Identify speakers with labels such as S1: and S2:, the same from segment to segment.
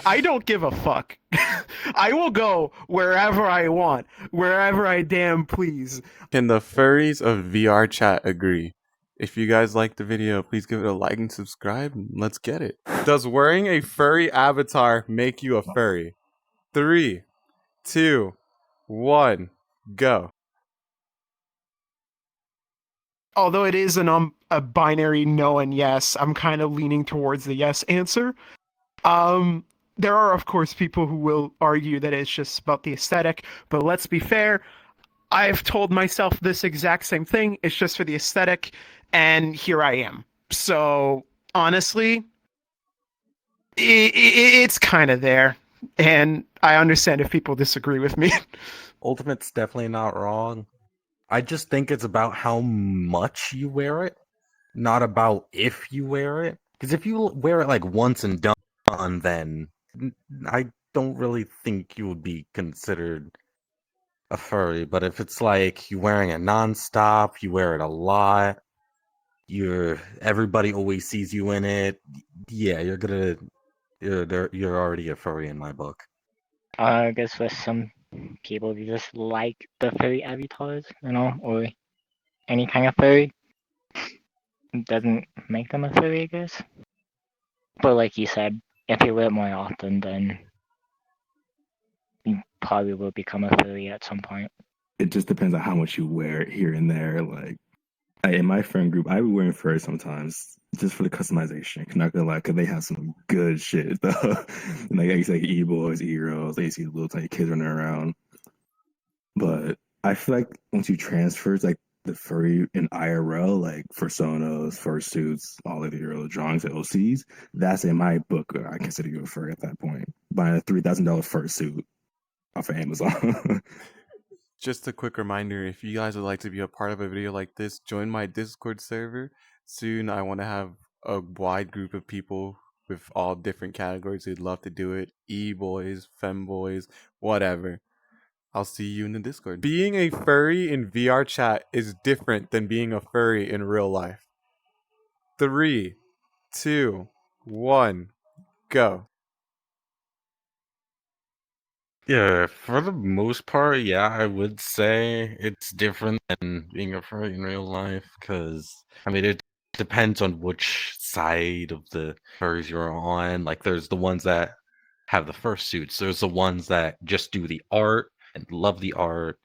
S1: I don't give a fuck. I will go wherever I want, wherever I damn please.
S2: Can the furries of Vrchat agree? If you guys like the video, please give it a like and subscribe, and let's get it. Does wearing a furry avatar make you a furry? 3, 2, 1, go.
S1: Although it is a binary no and yes, I'm kind of leaning towards the yes answer. Um, there are of course people who will argue that it's just about the aesthetic, but let's be fair. I've told myself this exact same thing. It's just for the aesthetic, and here I am. So honestly, it's kind of there, and I understand if people disagree with me.
S3: Ultimate's definitely not wrong. I just think it's about how much you wear it, not about if you wear it. Because if you wear it like once and done, then I don't really think you would be considered a furry. But if it's like you're wearing it nonstop, you wear it a lot, everybody always sees you in it, yeah, you're already a furry in my book.
S4: I guess for some people, they just like the furry avatars, or any kind of furry. It doesn't make them a furry, I guess. But like you said, if you wear it more often, then you probably will become a furry at some point.
S5: It just depends on how much you wear it here and there. Like in my friend group, I be wearing furs sometimes just for the customization. Not gonna lie, cause they have some good shit though. Like I used to like e-boys, e-girls, they see little tiny kids running around. But I feel like once you transfer like the furry in IRL, like personas, fursuits, all of your drawings and OCs, that's in my book. I consider you a furry at that point. Buying a $3,000 fursuit off of Amazon.
S2: Just a quick reminder, if you guys would like to be a part of a video like this, join my Discord server. Soon I want to have a wide group of people with all different categories who'd love to do it. E-boys, femboys, whatever. I'll see you in the Discord. Being a furry in Vrchat is different than being a furry in real life. 3, 2, 1, go.
S3: Yeah, for the most part, yeah, I would say it's different than being a furry in real life, because, I mean, it depends on which side of the furries you're on. Like, there's the ones that have the fursuits, there's the ones that just do the art and love the art,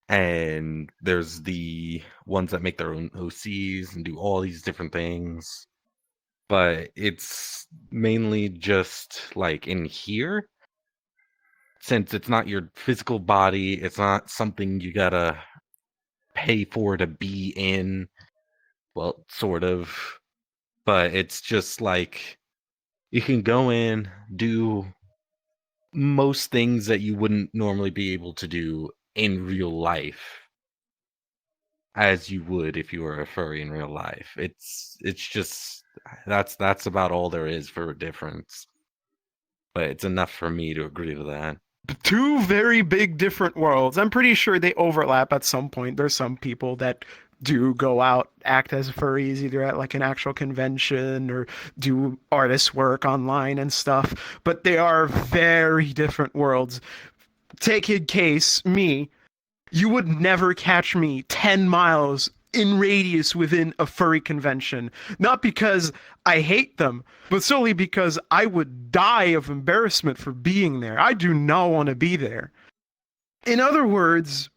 S3: and there's the ones that make their own OCs and do all these different things. But it's mainly just, like, in here, since it's not your physical body, it's not something you gotta pay for to be in. Well, sort of. But it's just like you can go in, do most things that you wouldn't normally be able to do in real life as you would if you were a furry in real life. It's just that's about all there is for a difference. But it's enough for me to agree with that.
S1: Two very big different worlds. I'm pretty sure they overlap at some point. There's some people that do go out, act as furries, either at like an actual convention or do artist work online and stuff. But they are very different worlds. Take in case me, you would never catch me 10 miles in radius within a furry convention. Not because I hate them, but solely because I would die of embarrassment for being there. I do not want to be there. In other words,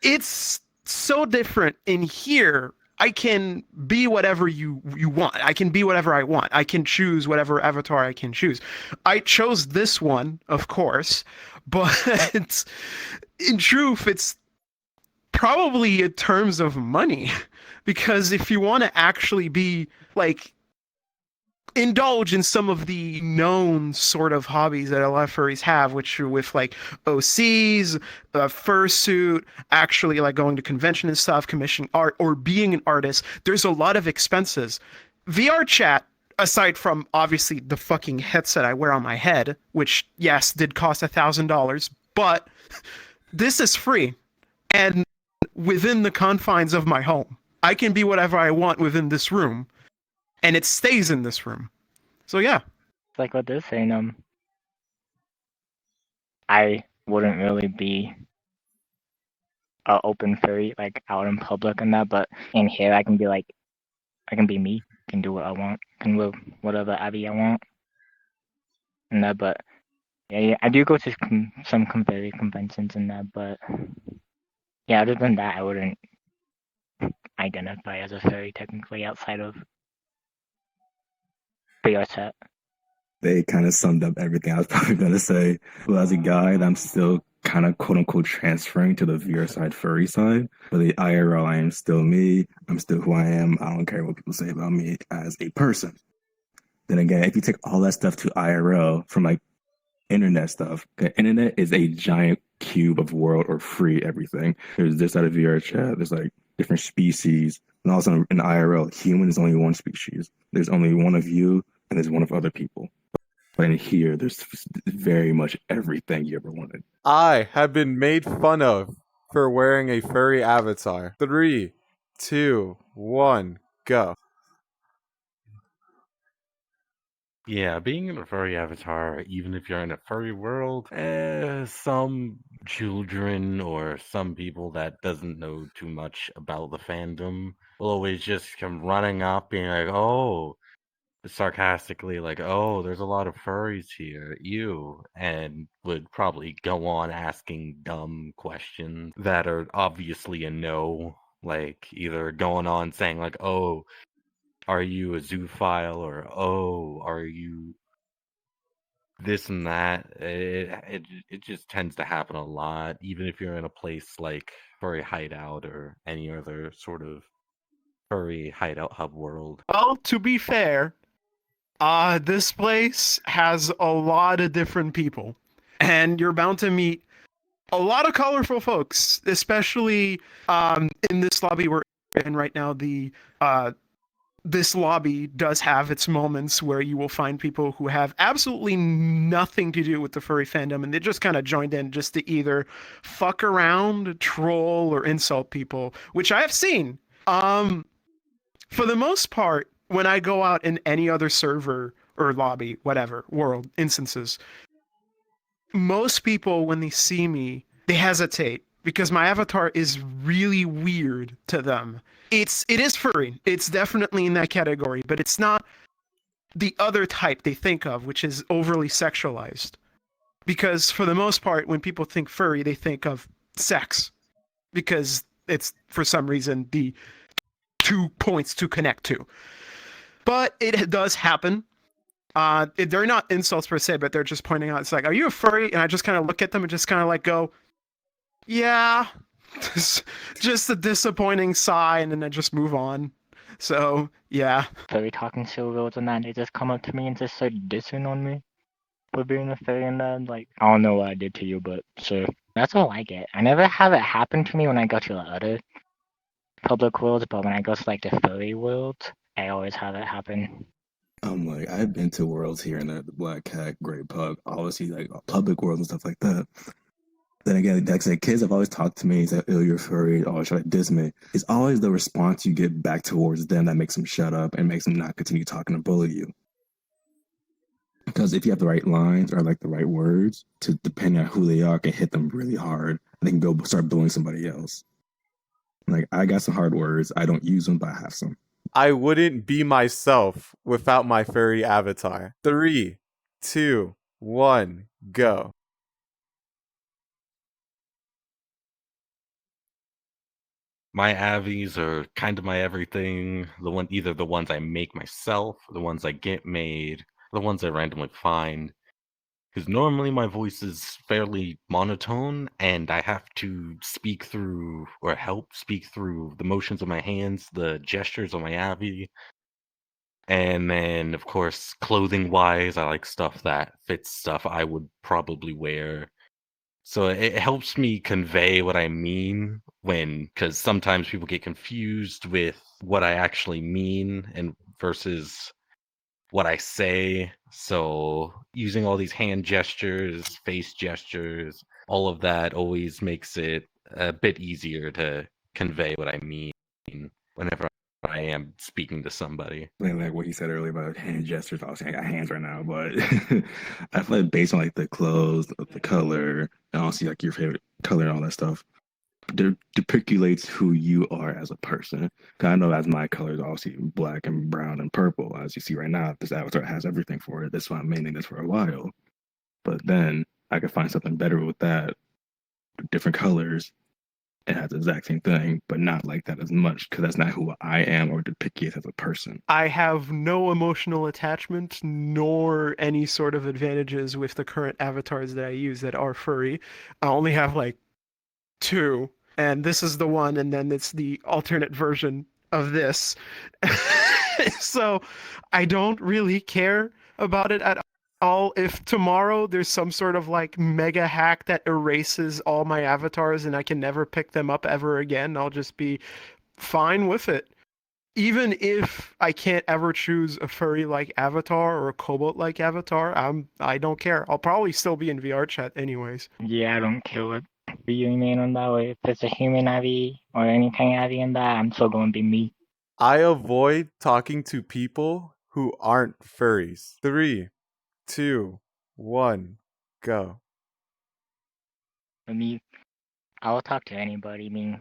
S1: it's so different in here. I can be whatever you want. I can be whatever I want. I can choose whatever avatar I can choose. I chose this one, of course, but in truth, it's probably in terms of money. Because if you want to actually be like indulge in some of the known sort of hobbies that a lot of furries have, which are with like OCs, fursuit, actually like going to convention and stuff, commissioning art, or being an artist, there's a lot of expenses. Vrchat, aside from obviously the fucking headset I wear on my head, which yes, did cost $1,000, but this is free. And within the confines of my home. I can be whatever I want within this room, and it stays in this room. So yeah.
S4: It's like what they're saying, I wouldn't really be a open furry like out in public and that, but in here I can be like, I can be me, can do what I want, can live whatever Abby I want and that. But yeah, I do go to some furry conventions and that, but yeah, other than that, I wouldn't identify as a furry technically outside of Vrchat.
S5: They kind of summed up everything I was probably gonna say. Well, as a guide, I'm still kind of quote unquote transferring to the VR side, furry side. But the IRL, I am still me. I'm still who I am. I don't care what people say about me as a person. Then again, if you take all that stuff to IRL from like internet stuff, the internet is a giant cube of world or free everything. There's this out of VR chat. There's like different species. And also in IRL, human is only one species. There's only one of you and there's one of other people. But in here, there's very much everything you ever wanted.
S2: I have been made fun of for wearing a furry avatar. 3, 2, 1, go.
S3: Yeah, being in a furry avatar, even if you're in a furry world, some children or some people that doesn't know too much about the fandom will always just come running up being like, oh, sarcastically like, oh, there's a lot of furries here, ew, and would probably go on asking dumb questions that are obviously a no, like either going on saying like, oh, are you a zoophile, or oh, are you this and that. It just tends to happen a lot, even if you're in a place like Furry Hideout or any other sort of furry hideout hub world.
S1: Well, to be fair, this place has a lot of different people, and you're bound to meet a lot of colorful folks, especially in this lobby we're in right now. This lobby does have its moments where you will find people who have absolutely nothing to do with the furry fandom, and they just kind of joined in just to either fuck around, troll, or insult people, which I have seen. For the most part, when I go out in any other server or lobby, whatever, world instances, most people, when they see me, they hesitate because my avatar is really weird to them. It is furry. It's definitely in that category, but it's not the other type they think of, which is overly sexualized. Because for the most part, when people think furry, they think of sex. Because it's, for some reason, the 2 points to connect to. But it does happen. They're not insults per se, but they're just pointing out, it's like, are you a furry? And I just kind of look at them and just kind of like go, yeah. Just a disappointing sigh, and then I just move on. So, yeah.
S4: Furry talking show girls and that, they just come up to me and just start dissing on me for being a furry and that. Like, I don't know what I did to you, but sure. That's all I get. I never have it happen to me when I go to the other public worlds, but when I go to like the furry worlds, I always have it happen.
S5: I'm like, I've been to worlds here and there, the Black Cat, Great Pug, obviously like public worlds and stuff like that. Then again, like I said, kids have always talked to me, say, oh, you're furry, always try to diss me. It's always the response you get back towards them that makes them shut up and makes them not continue talking and bully you. Because if you have the right lines or like the right words, to depending on who they are, can hit them really hard. And they can go start bullying somebody else. Like, I got some hard words. I don't use them, but I have some.
S2: I wouldn't be myself without my furry avatar. 3, 2, 1, go.
S3: My avies are kind of my everything. Either the ones I make myself, the ones I get made, the ones I randomly find. Because normally my voice is fairly monotone, and I have to speak through, or help speak through, the motions of my hands, the gestures of my avi. And then, of course, clothing-wise, I like stuff that fits stuff I would probably wear. So it helps me convey what I mean because sometimes people get confused with what I actually mean and versus what I say. So using all these hand gestures, face gestures, all of that always makes it a bit easier to convey what I mean whenever I am speaking to somebody.
S5: Like what he said earlier about hand gestures. Obviously, I got hands right now, but I feel like based on like the clothes, the color, and honestly like your favorite color and all that stuff, depiculates who you are as a person. 'Cause I know as my colors, obviously black and brown and purple, as you see right now, this avatar has everything for it. That's why I'm maining this for a while. But then I could find something better with that, different colors. It has the exact same thing, but not like that as much because that's not who I am or depict as a person.
S1: I have no emotional attachment nor any sort of advantages with the current avatars that I use that are furry. I only have like two, and this is the one, and then it's the alternate version of this. So I don't really care about it at all. If tomorrow there's some sort of like mega hack that erases all my avatars and I can never pick them up ever again, I'll just be fine with it. Even if I can't ever choose a furry like avatar or a cobalt like avatar, I don't care. I'll probably still be in VR chat anyways.
S4: Yeah, I don't care what you remain on that, or if it's a human Abby or any kind of Abby in that, I'm still going to be me.
S2: I avoid talking to people who aren't furries. 3, 2, 1, go.
S4: For me, I will talk to anybody. I mean,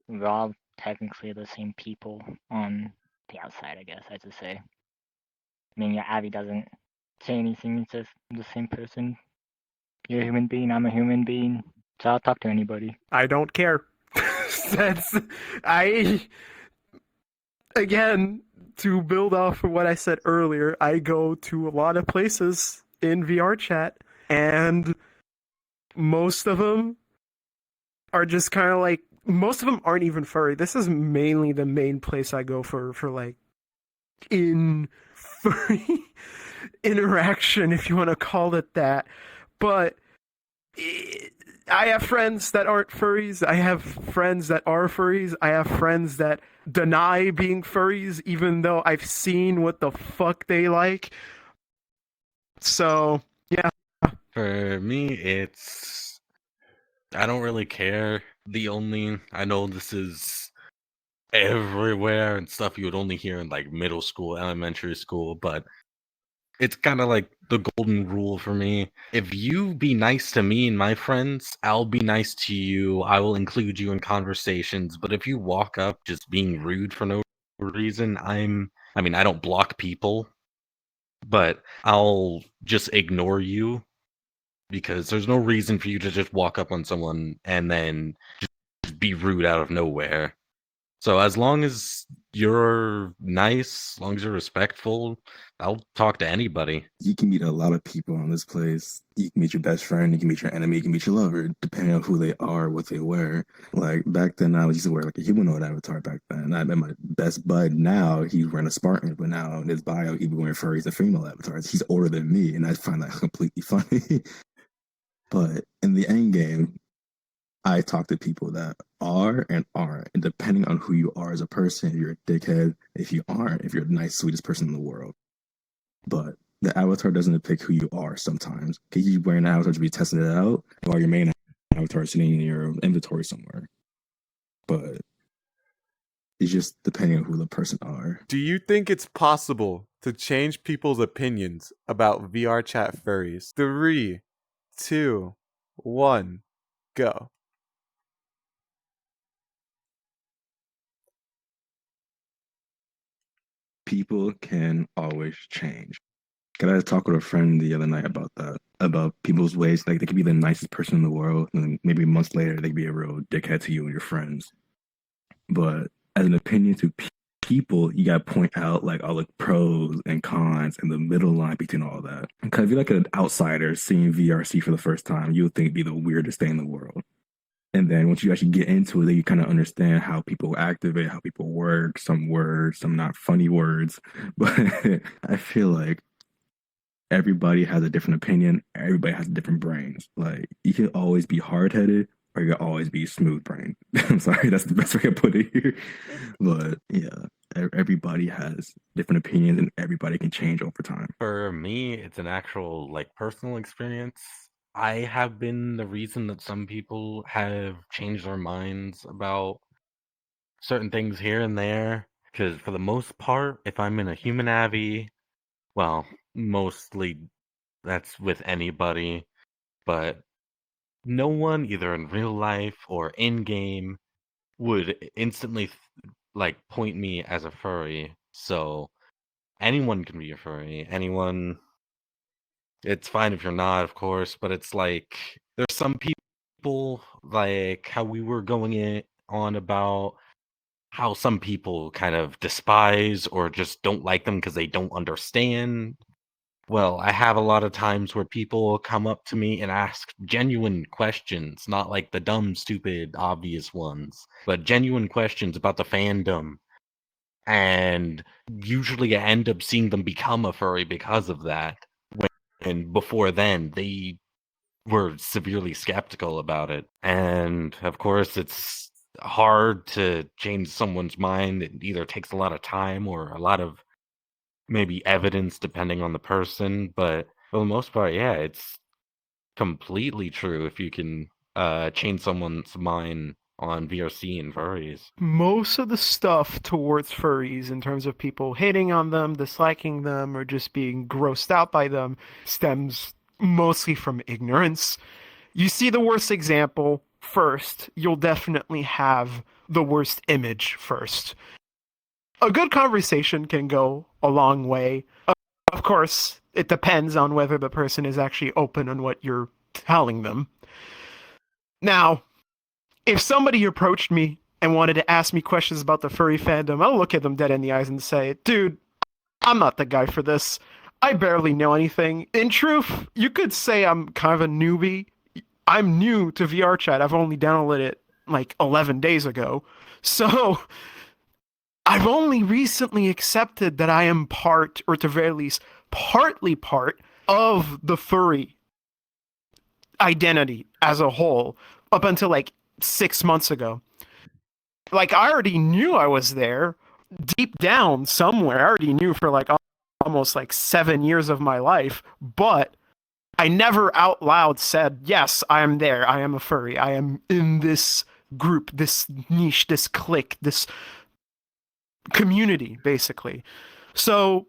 S4: we're all technically the same people on the outside, I guess I should say. I mean, your Abby doesn't say anything, it's just the same person. You're a human being, I'm a human being, so I'll talk to anybody.
S1: I don't care. That's I again, to build off of what I said earlier, I go to a lot of places in VR chat, and most of them are just kind of like, most of them aren't even furry. This is mainly the main place I go for like in furry interaction, if you want to call it that. But I have friends that aren't furries. I have friends that are furries. I have friends that deny being furries, even though I've seen what the fuck they like. So, yeah.
S3: For me, it's I don't really care. I know this is everywhere and stuff you would only hear in like middle school, elementary school, but it's kind of like the golden rule for me. If you be nice to me and my friends, I'll be nice to you. I will include you in conversations. But if you walk up just being rude for no reason, I don't block people, but I'll just ignore you because there's no reason for you to just walk up on someone and then just be rude out of nowhere. So as long as you're nice, as long as you're respectful, I'll talk to anybody.
S5: You can meet a lot of people on this place. You can meet your best friend, you can meet your enemy, you can meet your lover, depending on who they are, what they wear. Like back then, I used to wear like a humanoid avatar back then. I met my best bud now, he's wearing a Spartan, but now in his bio, he'd be wearing furries and female avatars. He's older than me, and I find that completely funny. But in the end game, I talk to people that are and aren't, and depending on who you are as a person, if you're a dickhead, if you aren't, if you're the nice, sweetest person in the world. But the avatar doesn't depict who you are sometimes. Because you wearing an avatar to be testing it out, while your main avatar is sitting in your inventory somewhere. But it's just depending on who the person are.
S2: Do you think it's possible to change people's opinions about VR chat furries? 3, 2, 1, go.
S5: People can always change. I had a talk with a friend the other night about that, about people's ways. Like they could be the nicest person in the world, and then maybe months later they could be a real dickhead to you and your friends. But as an opinion to people, you gotta point out like all the pros and cons and the middle line between all that. Because if you're like an outsider seeing VRC for the first time, you would think it'd be the weirdest thing in the world. And then once you actually get into it, then you kind of understand how people activate, how people work, some words, some not funny words. But I feel like everybody has a different opinion. Everybody has different brains. Like you can always be hard headed or you can always be smooth brained. I'm sorry, that's the best way I put it here. But yeah, everybody has different opinions and everybody can change over time.
S3: For me, it's an actual like personal experience. I have been the reason that some people have changed their minds about certain things here and there. Because for the most part, if I'm in a human avi, well, mostly that's with anybody, but no one, either in real life or in game, would instantly like point me as a furry. So anyone can be a furry. Anyone. It's fine if you're not, of course, but it's like there's some people like how we were on about how some people kind of despise or just don't like them because they don't understand. Well, I have a lot of times where people come up to me and ask genuine questions, not like the dumb, stupid, obvious ones, but genuine questions about the fandom. And usually I end up seeing them become a furry because of that. And before then, they were severely skeptical about it. And of course, it's hard to change someone's mind. It either takes a lot of time or a lot of maybe evidence, depending on the person. But for the most part, yeah, it's completely true if you can change someone's mind on VRC and furries.
S1: Most of the stuff towards furries, in terms of people hating on them, disliking them, or just being grossed out by them, stems mostly from ignorance. You see the worst example first, you'll definitely have the worst image first. A good conversation can go a long way. Of course, it depends on whether the person is actually open on what you're telling them. Now, if somebody approached me and wanted to ask me questions about the furry fandom, I'll look at them dead in the eyes and say, dude, I'm not the guy for this. I barely know anything. In truth, you could say I'm kind of a newbie. I'm new to Vrchat. I've only downloaded it like 11 days ago. So I've only recently accepted that I am part, or at the very least, partly part of the furry identity as a whole up until like 6 months ago. Like, I already knew I was there deep down somewhere. I already knew for like almost like 7 years of my life, but I never out loud said, yes, I am there. I am a furry. I am in this group, this niche, this clique, this community, basically. So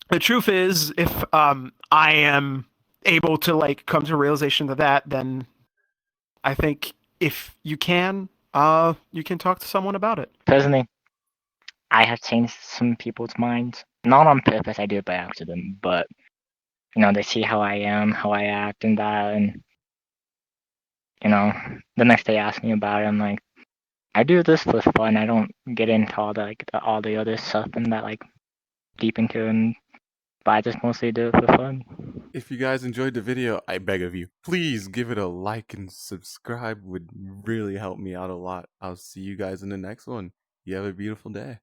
S1: the truth is, if I am able to like come to a realization of that, then I think if you can talk to someone about it.
S4: Personally, I have changed some people's minds. Not on purpose, I do it by accident, but they see how I am, how I act and that, and the next day ask me about it. I'm like, I do this for fun. I don't get into all the other stuff and that like deep into it, but I just mostly do it for fun.
S2: If you guys enjoyed the video, I beg of you, please give it a like and subscribe. Would really help me out a lot. I'll see you guys in the next one. You have a beautiful day.